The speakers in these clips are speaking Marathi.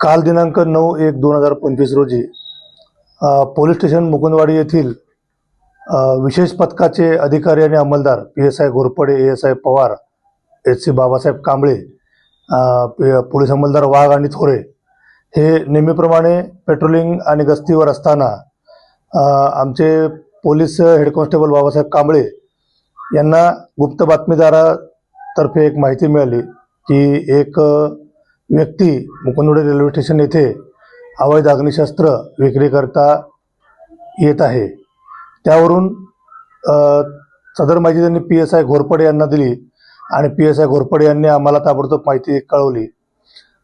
काल दिनांक 9/1/2025 रोजी पोलीस स्टेशन मुकुंदवाडी येथील विशेष पथकाचे अधिकारी आणि अंमलदार PSI Ghorpade, ASI Pawar, HC Babasaheb Kamble, police अंमलदार वाघ आणि थोरे हे नेहमीप्रमाणे पेट्रोलिंग आणि गस्तीवर असताना आमचे police head constable Babasaheb Kamble यांना गुप्त बातमीदारातर्फे एक माहिती मिळाली की एक व्यक्ती मुकुंदवाडी रेल्वे स्टेशन येथे अवैध अग्निशस्त्र विक्रीकरता येत आहे। त्यावरून सदर माहिती त्यांनी PSI घोरपडे यांना दिली आणि PSI घोरपडे यांनी आम्हाला ताबडतोब माहिती कळवली।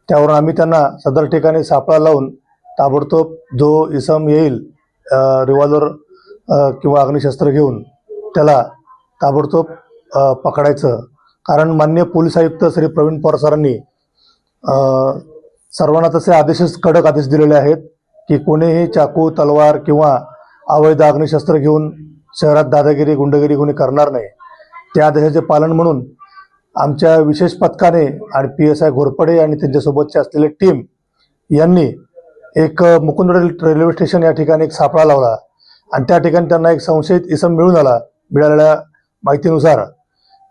त्यावरून आम्ही त्यांना सदर ठिकाणी सापळा लावून ताबडतोब जो इसम येईल रिव्हॉल्वर किंवा अग्निशस्त्र घेऊन त्याला ताबडतोब पकडायचं, कारण माननीय पोलीस आयुक्त श्री प्रवीण पवार सरांनी सर्वांना तसे कडक आदेश दिलेले आहेत की कोणीही चाकू, तलवार किंवा अवैध अग्निशस्त्र घेऊन शहरात दादागिरी, गुंडगिरी कोणी करणार नाही। त्या आदेशाचे पालन म्हणून आमच्या विशेष पथकाने आणि PSI घोरपडे आणि त्यांच्यासोबतचे असलेले टीम यांनी एक मुकुंदवाडी रेल्वे स्टेशन या ठिकाणी एक सापळा लावला आणि त्या ठिकाणी त्यांना एक संशयित इसम मिळून आला। मिळालेल्या माहितीनुसार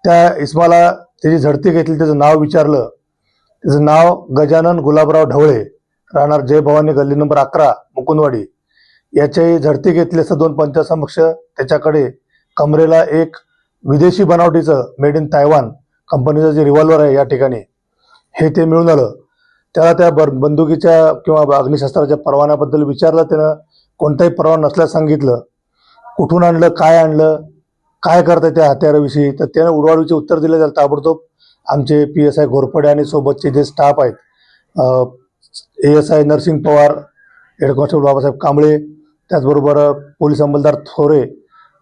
त्या इसमाला त्याची झडती घेतली, त्याचं नाव विचारलं। त्याचं नाव गजानन गुलाबराव ढवळे, राहणार जय भवानी गल्ली नंबर 11 मुकुंदवाडी। याची झडती घेतली असता 2 पंचासमक्ष त्याच्याकडे कमरेला एक विदेशी बनावटीचं मेड इन तायवान कंपनीचं जे रिव्हॉल्वर आहे या ठिकाणी हे ते मिळून आलं। त्याला त्या बंदुकीच्या किंवा अग्निशस्त्राच्या परवान्याबद्दल विचारलं, त्यानं कोणताही परवाना नसल्यास सांगितलं। कुठून आणलं, काय करताय त्या हत्याराविषयी, तर त्यानं उडवाडीचे उत्तर दिले। त्याला ताबडतोब आमचे PSI घोरपडे आणि सोबतचे जे स्टाफ आहेत ASI Narsing Pawar, head constable Babasaheb Kamble, त्याचबरोबर पोलीस अंमलदार थोरे,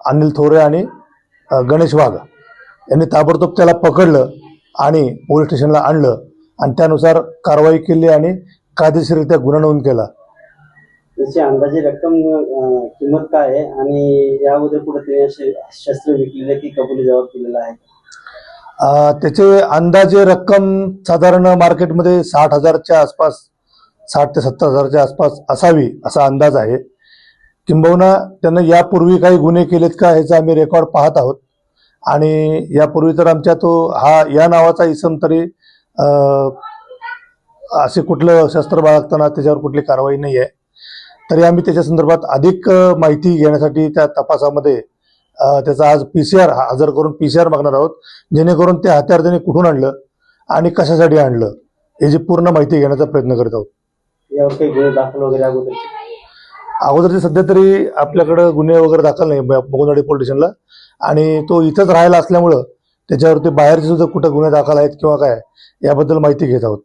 अनिल थोरे आणि गणेश वाघ यांनी ताबडतोब त्याला पकडलं आणि पोलीस स्टेशनला आणलं आणि त्यानुसार कारवाई केली आणि कायदेशीररित्या गुन्हा नोंद केला। त्याची अंदाजे रक्कम किंमत काय आहे आणि यामध्ये कुठे शस्त्र विकलेले की कबुली जबाब दिलेला आहे? त्याचे अंदाजे रक्कम साधारण मार्केटमध्ये 60,000च्या आसपास, 60 ते 70,000च्या आसपास असावी असा अंदाज आहे। किंबहुना त्यांना यापूर्वी काही गुन्हे केलेत का ह्याचा आम्ही रेकॉर्ड पाहत आहोत आणि यापूर्वी तर आमच्या या नावाचा इसम तरी असे कुठलं शस्त्र बाळगताना त्याच्यावर कुठली कारवाई नाही आहे। तरी आम्ही त्याच्या संदर्भात अधिक माहिती घेण्यासाठी त्या तपासामध्ये त्याचा आज PCR हजर करून PCR मागणार आहोत, जेणेकरून ते हत्यार त्यांनी कुठून आणलं आणि कशासाठी आणलं याची पूर्ण माहिती घेण्याचा प्रयत्न करत आहोत। यावर काही गुन्हे दाखल वगैरे अगोदरचे सध्या तरी आपल्याकडे गुन्हे वगैरे दाखल नाही मुकुंदवाडी पोलीस स्टेशनला, आणि तो इथंच राहायला असल्यामुळं त्याच्यावरती बाहेरचे सुद्धा कुठं गुन्हे दाखल आहेत किंवा काय याबद्दल माहिती घेत आहोत।